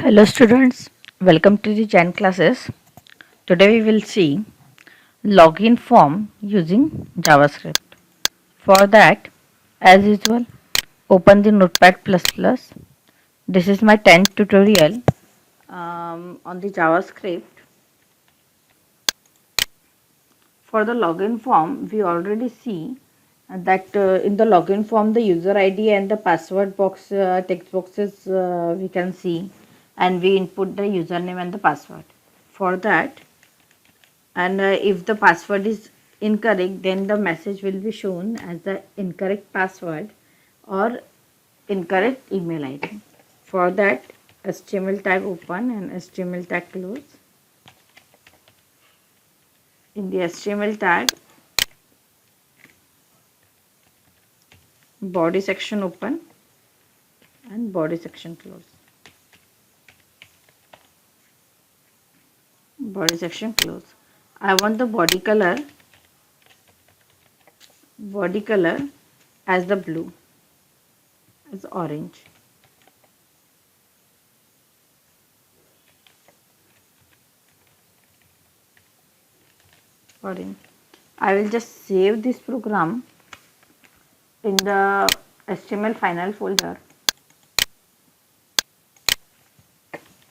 Hello students, welcome to the Jan classes. Today we will see login form using JavaScript. For that, as usual, open the Notepad++. This is my 10th tutorial on the JavaScript. For the login form, we already see that in the login form the user ID and the password box text boxes we can see, and we input the username and the password. For that, and if the password is incorrect, then the message will be shown as the incorrect password or incorrect email ID. For that, HTML tag open and HTML tag close. In the HTML tag, body section open and body section close. Body section close. I want the body color as the blue, as orange. Orange. I will just save this program in the HTML final folder,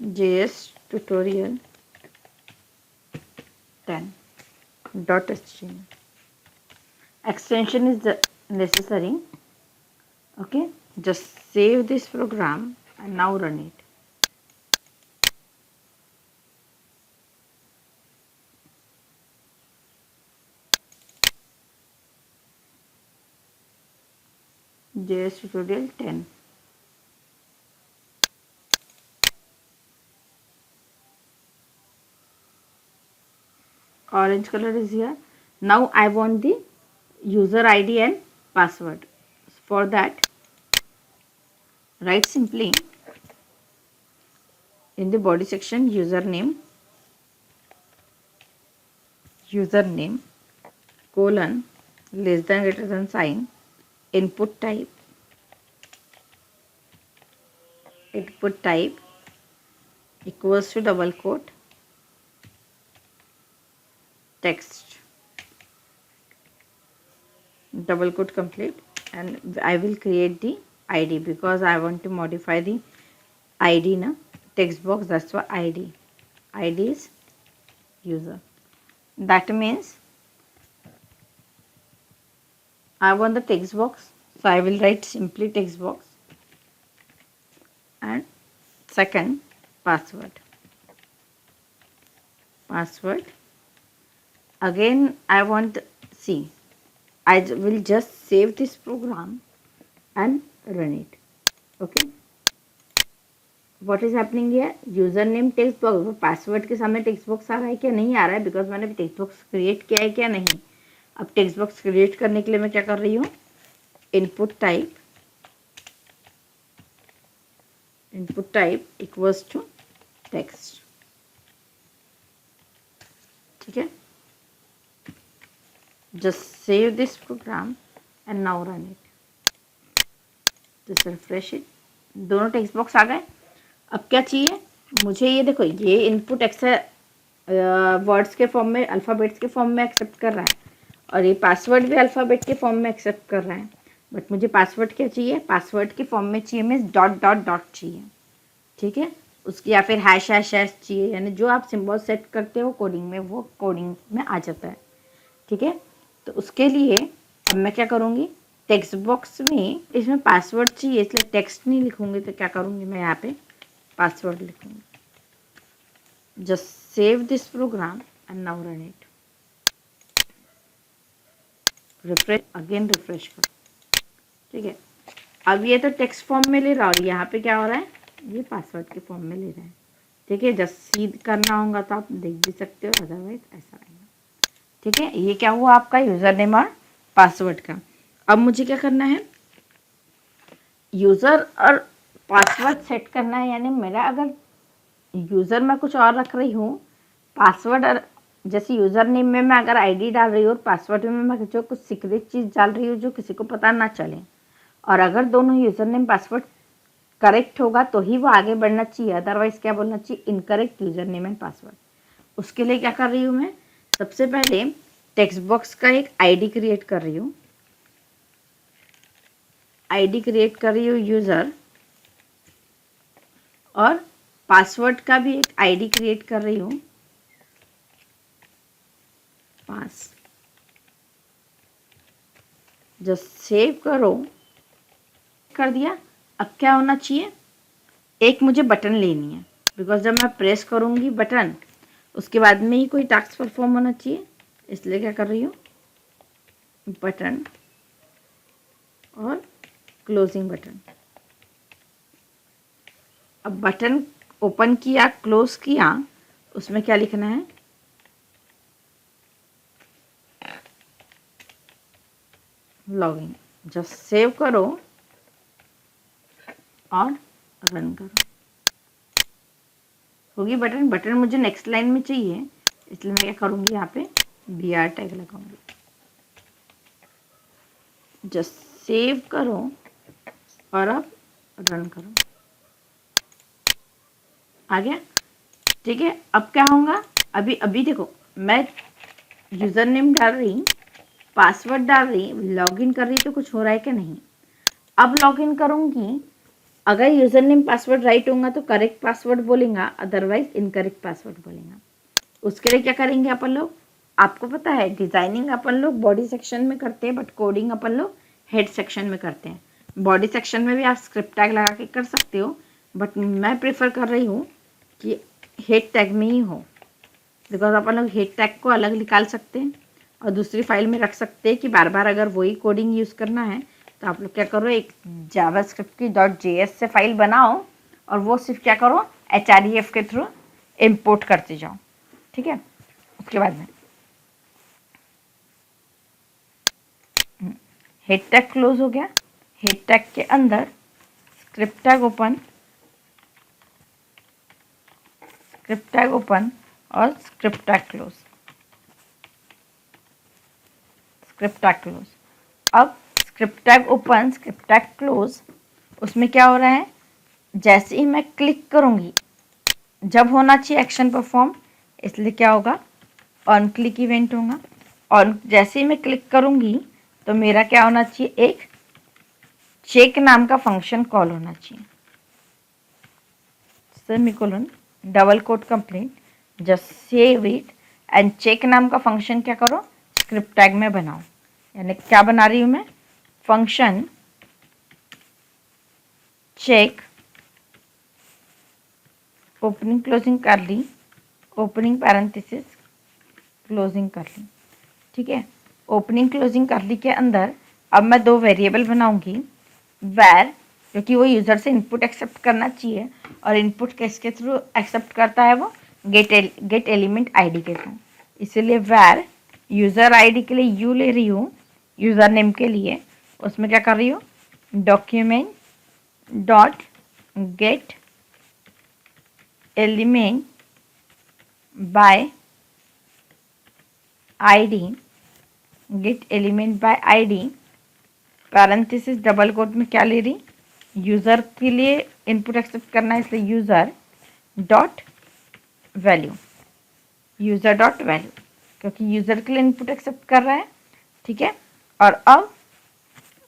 JS tutorial 10.html. Extension is necessary. Okay, just save this program and now run it. JS tutorial 10. Orange color is here. Now I want the user ID and password. For that, write simply in the body section username colon less than greater than sign, input type equals to double quote text, double quote complete, and I will create the ID because I want to modify the ID na text box. That's why ID is user. That means I want the text box, so I will write simply text box and second password. Again I want, see, I will just save this program and run it. Okay, what is happening here? Username text box, password के सामने text box आ रहा है क्या? नहीं आ रहा है, because मैंने text box create किया है क्या? नहीं. अब टेक्स्ट बॉक्स क्रिएट करने के लिए मैं क्या कर रही हूँ? Input type equals to text. ठीक है, just save this program and now run it. just refresh it. दोनों टेक्स्ट बॉक्स आ गए. अब क्या चाहिए मुझे? ये देखो, ये इनपुट वर्ड्स के फॉर्म में, अल्फ़ाबेट्स के फॉर्म में एक्सेप्ट कर रहा है, और ये पासवर्ड भी अल्फ़ाबेट के फॉर्म में एक्सेप्ट कर रहा है. बट मुझे पासवर्ड क्या चाहिए? पासवर्ड के फॉर्म में चाहिए, मीन्स डॉट डॉट डॉट चाहिए. ठीक है, उसकी या फिर हैश हैश हैश चाहिए, यानी जो आप सिंबल सेट करते हो कोडिंग में, वो कोडिंग में आ जाता है. ठीक है, तो उसके लिए अब मैं क्या करूँगी? टेक्स्ट बॉक्स में इसमें पासवर्ड चाहिए, इसलिए टेक्स्ट नहीं लिखूँगी, तो क्या करूँगी मैं? यहाँ पे पासवर्ड लिखूँगी. Just save this program and now run it. Refresh करो. ठीक है, अब ये तो टेक्स्ट फॉर्म में ले रहा और यहाँ पे क्या हो रहा है? ये पासवर्ड के फॉर्म में ले रहा है. ठीक है, जस्ट सीध करना होगा तो आप देख भी सकते हो, अदरवाइज ऐसा रहेगा. ठीक है, ये क्या हुआ आपका यूज़र नेम और पासवर्ड का. अब मुझे क्या करना है? यूज़र और पासवर्ड सेट करना है, यानी मेरा अगर यूज़र में कुछ और रख रही हूँ, पासवर्ड और जैसे यूज़र नेम में मैं अगर आईडी डाल रही हूँ और पासवर्ड में मैं जो कुछ सीक्रेट चीज़ डाल रही हूँ जो किसी को पता ना चले, और अगर दोनों यूज़र नेम पासवर्ड करेक्ट होगा तो ही वो आगे बढ़ना चाहिए, अदरवाइज क्या बोलना चाहिए, incorrect user name and password. उसके लिए क्या कर रही हूँ मैं, सबसे पहले टेक्स्ट बॉक्स का एक आईडी क्रिएट कर रही हूँ, आईडी क्रिएट कर रही हूँ यूज़र, और पासवर्ड का भी एक आईडी क्रिएट कर रही हूँ, पास। जस्ट सेव करो, कर दिया। अब क्या होना चाहिए, एक मुझे बटन लेनी है, बिकॉज जब मैं प्रेस करूँगी बटन उसके बाद में ही कोई टास्क परफॉर्म होना चाहिए, इसलिए क्या कर रही हूँ, बटन और क्लोजिंग बटन। अब बटन ओपन किया, क्लोज किया, उसमें क्या लिखना है, लॉगिन। जस्ट सेव करो और रन करो, होगी बटन। बटन मुझे नेक्स्ट लाइन में चाहिए, इसलिए मैं क्या करूँगी, यहाँ पे BR टैग लगाऊंगी। जस्ट सेव करो और अब रन करो, आ गया। ठीक है, अब क्या होगा, अभी देखो मैं यूज़र नेम डाल रही, पासवर्ड डाल रही, लॉगिन कर रही, तो कुछ हो रहा है कि नहीं। अब लॉगिन करूँगी, अगर यूज़र नेम पासवर्ड राइट होगा तो करेक्ट पासवर्ड बोलेगा, अदरवाइज इनकरेक्ट पासवर्ड बोलेगा। उसके लिए क्या करेंगे अपन लोग, आपको पता है डिज़ाइनिंग अपन लोग बॉडी सेक्शन में करते हैं, बट कोडिंग अपन लोग हेड सेक्शन में करते हैं। बॉडी सेक्शन में भी आप स्क्रिप्ट टैग लगा के कर सकते हो, बट मैं प्रेफर कर रही हूँ कि हेड टैग में ही हो, बिकॉज अपन लोग हेड टैग को अलग निकाल सकते हैं और दूसरी फाइल में रख सकते हैं कि बार बार अगर वही कोडिंग यूज़ करना है तो आप लोग क्या करो, एक जावास्क्रिप्ट की .js से फाइल बनाओ और वो सिर्फ क्या करो, href के थ्रू इंपोर्ट करते जाओ। ठीक है, उसके बाद में हेड टैग क्लोज हो गया। हेड टैग के अंदर script tag open, script tag open और script tag close, script tag close. अब script tag open, script tag close, उसमें क्या हो रहा है, जैसे ही मैं क्लिक करूँगी, जब होना चाहिए एक्शन परफॉर्म, इसलिए क्या होगा, ऑन क्लिक इवेंट होगा। और जैसे ही मैं क्लिक करूँगी तो मेरा क्या होना चाहिए, एक चेक नाम का फंक्शन कॉल होना चाहिए, semicolon double quote complete, just save it and check नाम का फंक्शन क्या करो, स्क्रिप्ट टैग में बनाओ। यानी क्या बना रही हूँ मैं, फंक्शन चेक ओपनिंग क्लोजिंग कर ली, ओपनिंग पैरेंथेसिस क्लोजिंग कर ली। ठीक है, ओपनिंग क्लोजिंग कर ली के अंदर अब मैं दो वेरिएबल बनाऊंगी, वैर, क्योंकि वो यूज़र से इनपुट एक्सेप्ट करना चाहिए, और इनपुट किसके थ्रू एक्सेप्ट करता है, वो गेट एलिमेंट आईडी के थ्रू। इसीलिए वैर यूज़र आईडी के लिए यू ले रही हूँ, यूज़र नेम के लिए उसमें क्या कर रही हूँ, document dot get element by ID, get element by ID, parenthesis double quote में क्या ले रही, यूज़र के लिए इनपुट एक्सेप्ट करना है, इसलिए user dot value, user dot value, क्योंकि यूज़र के लिए इनपुट एक्सेप्ट कर रहा है। ठीक है, और अब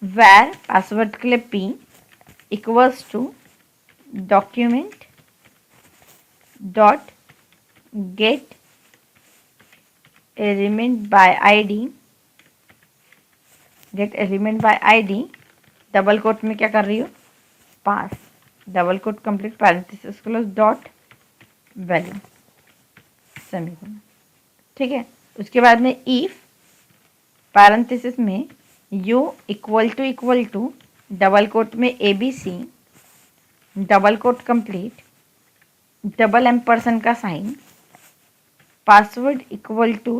वैर पासवर्ड के लिए p equals to document dot get element by ID, get element by ID double quote में क्या कर रही हूँ, pass, double quote complete parenthesis close dot value, semicolon. ठीक है, उसके बाद में इफ पैरेंथेसिस में u equal to double quote में ABC, double quote complete, double ampersand का sign, password equal to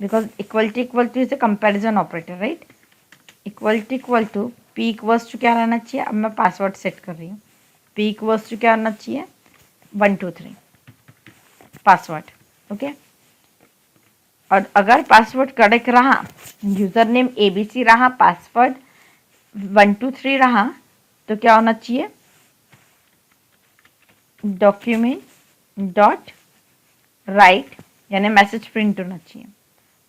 because equal to is a comparison operator, right, equal to p equals to क्या रहना चाहिए, अब मैं पासवर्ड सेट कर रही हूँ, p इक्वल्स टू क्या रहना चाहिए, 1 2 3 पासवर्ड। ओके, और अगर पासवर्ड करेक्ट रहा, यूज़र नेम ABC रहा, पासवर्ड 1 2 3 रहा, तो क्या होना चाहिए, डॉक्यूमेंट डॉट राइट, यानी मैसेज प्रिंट होना चाहिए।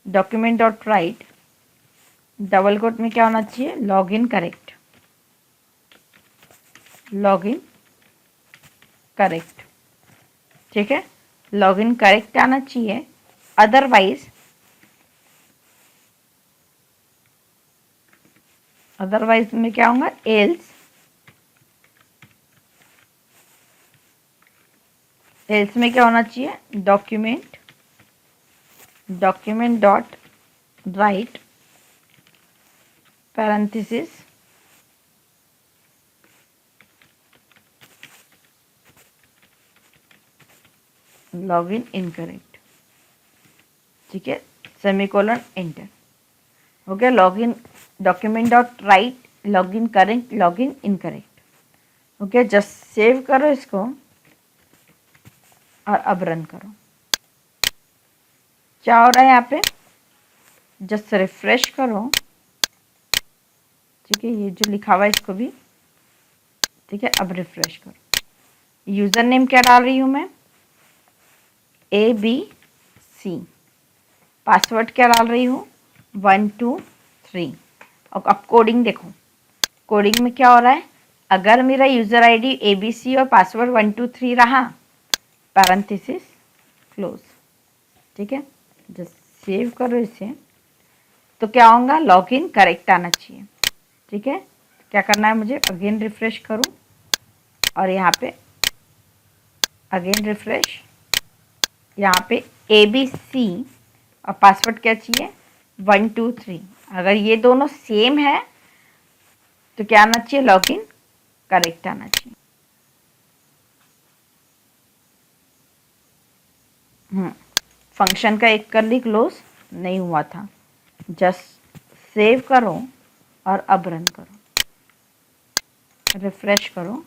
Document dot write double quote में क्या होना चाहिए, log in correct, log in correct. ठीक है, लॉग इन करेक्ट आना चाहिए। अदरवाइज में क्या होगा, एल्स में क्या होना चाहिए, document dot right parenthesis login incorrect. ठीक है, सेमीकोलन एंटर हो गया। Login document dot right login correct login incorrect हो गया। जस्ट सेव करो इसको और अब रन करो। क्या हो रहा है यहाँ पे, जस्ट रिफ्रेश करो। ठीक है, ये जो लिखा हुआ है इसको भी, ठीक है, अब रिफ्रेश करो। यूज़र नेम क्या डाल रही हूँ मैं, ABC। पासवर्ड क्या डाल रही हूँ, 1 2 3। और अब कोडिंग देखो, कोडिंग में क्या हो रहा है, अगर मेरा यूज़र आईडी ABC और पासवर्ड 1 2 3 रहा, पैरेंथेसिस क्लोज। ठीक है, जस्ट सेव करो इसे। तो क्या होगा, लॉगिन करेक्ट आना चाहिए। ठीक है, क्या करना है मुझे, अगेन रिफ्रेश करूँ और यहाँ पे अगेन रिफ्रेश, यहाँ पे ABC और पासवर्ड क्या चाहिए, 1 2 3। अगर ये दोनों सेम है तो क्या आना चाहिए, लॉगिन करेक्ट आना चाहिए। फंक्शन का एक कर्ली क्लोज नहीं हुआ था। जस्ट सेव करो और अब रन करो, रिफ्रेश करो,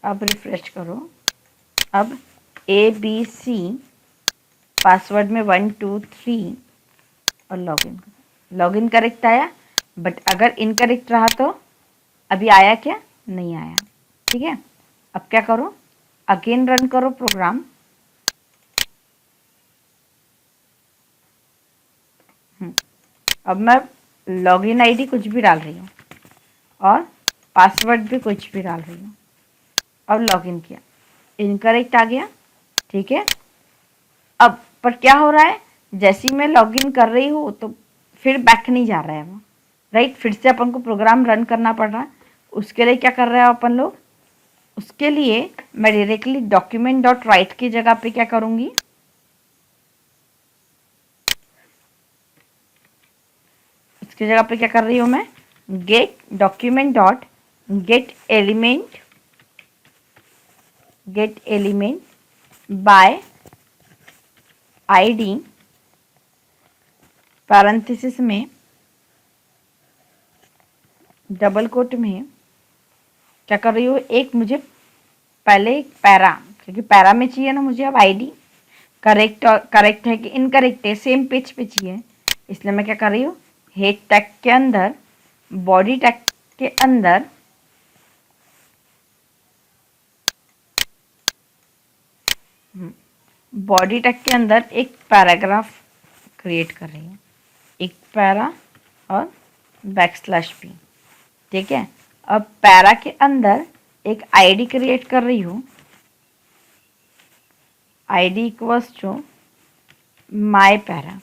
अब रिफ्रेश करो। अब ABC पासवर्ड में 1 2 3 और लॉगिन करो। लॉगिन करेक्ट आया, बट अगर इनकरेक्ट रहा तो अभी आया क्या, नहीं आया। ठीक है, अब क्या करो, अगेन रन करो प्रोग्राम। अब मैं लॉगिन आईडी कुछ भी डाल रही हूँ और पासवर्ड भी कुछ भी डाल रही हूँ और लॉगिन किया, इनकरेक्ट आ गया। ठीक है, अब पर क्या हो रहा है, जैसे ही मैं लॉगिन कर रही हूँ तो फिर बैक नहीं जा रहा है वो, राइट। फिर से अपन को प्रोग्राम रन करना पड़ रहा है। उसके लिए क्या कर रहे हैं अपन लोग, उसके लिए मैं डायरेक्टली डॉक्यूमेंट डॉट राइट की जगह पे क्या करूँगी, उसकी जगह पे क्या कर रही हूँ मैं, gate document dot get element by ID parenthesis में डबल कोट में क्या कर रही हूँ, एक मुझे पहले एक पैरा, क्योंकि पैरा में चाहिए ना मुझे अब आईडी, करेक्ट है कि इनकरेक्ट है, सेम पेज पे चाहिए, इसलिए मैं क्या कर रही हूँ, हेड टैग के अंदर, बॉडी टैग के अंदर एक पैराग्राफ क्रिएट कर रही हूँ, एक पैरा और \p। ठीक है, अब पैरा के अंदर एक आईडी क्रिएट कर रही हूँ, ID equals to my para,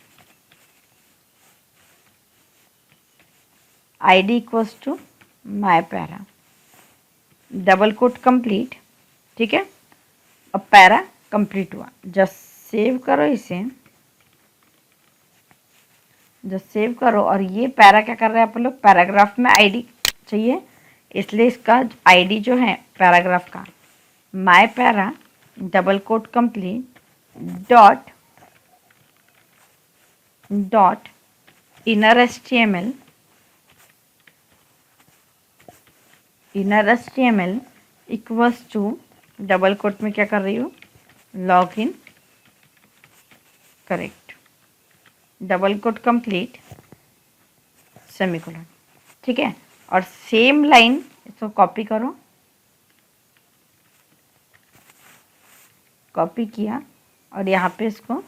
ID equals to my para, double quote complete. ठीक है, अब पैरा कंप्लीट हुआ। जस्ट सेव करो इसे, जस्ट सेव करो। और ये पैरा क्या कर रहे हैं अपन लोग, पैराग्राफ में आईडी चाहिए, इसलिए इसका आईडी जो है पैराग्राफ का, my para double quote complete dot inner HTML equals to double quote में क्या कर रही हूँ, log in correct, double quote complete, semicolon. ठीक है, और सेम लाइन इसको कॉपी करो, कॉपी किया और यहाँ पे इसको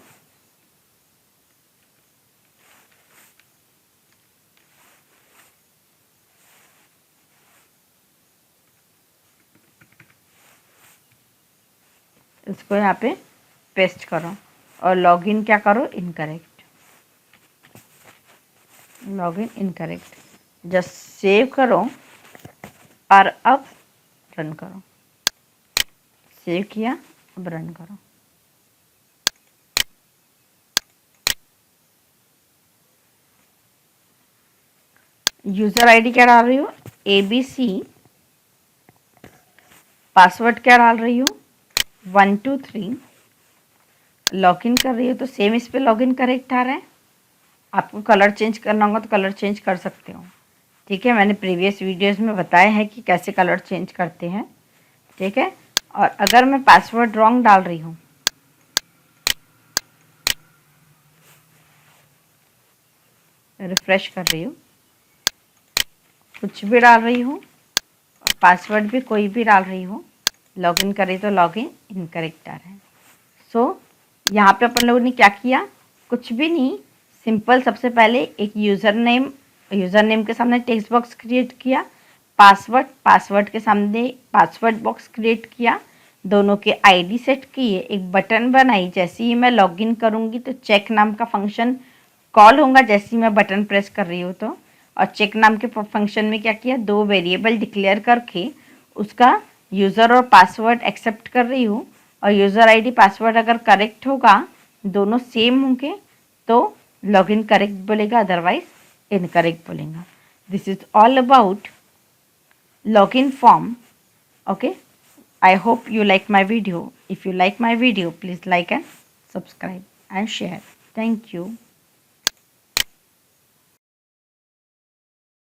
यहाँ पे पेस्ट करो और लॉगिन क्या करो, incorrect, login incorrect, just save करो और अब रन करो। सेव किया, अब रन करो। यूज़र आईडी क्या डाल रही हो, ABC, पासवर्ड क्या डाल रही हो, 1 2 3, लॉगिन कर रही हो तो सेम इस पे लॉगिन करेक्ट आ रहा है। आपको कलर चेंज करना होगा तो कलर चेंज कर सकते हो, ठीक है। मैंने प्रीवियस वीडियोस में बताया है कि कैसे कलर चेंज करते हैं, ठीक है। और अगर मैं पासवर्ड रॉन्ग डाल रही हूँ, रिफ्रेश कर रही हूँ, कुछ भी डाल रही हूँ, पासवर्ड भी कोई भी डाल रही हूँ, लॉगिन कर रही तो लॉगिन इनकरेक्ट आ रहा है। सो यहाँ पे अपन लोगों ने क्या किया, कुछ भी नहीं, सिंपल सबसे पहले एक यूज़र नेम के सामने टेक्स्ट बॉक्स क्रिएट किया, पासवर्ड के सामने पासवर्ड बॉक्स क्रिएट किया, दोनों के आईडी सेट किए, एक बटन बनाई। जैसे ही मैं लॉगिन करूँगी तो चेक नाम का फंक्शन कॉल होगा जैसे ही मैं बटन प्रेस कर रही हूँ तो। और चेक नाम के फंक्शन में क्या किया, 2 वेरिएबल डिक्लेयर करके उसका यूज़र और पासवर्ड एक्सेप्ट कर रही हूँ। और यूज़र आईडी पासवर्ड अगर करेक्ट होगा, दोनों सेम होंगे तो लॉगिन करेक्ट बोलेगा, अदरवाइज इनकरेक्ट बोलेगा। This is all about login form. Okay, I hope you like my video. If you like my video, please like and subscribe and share. Thank you.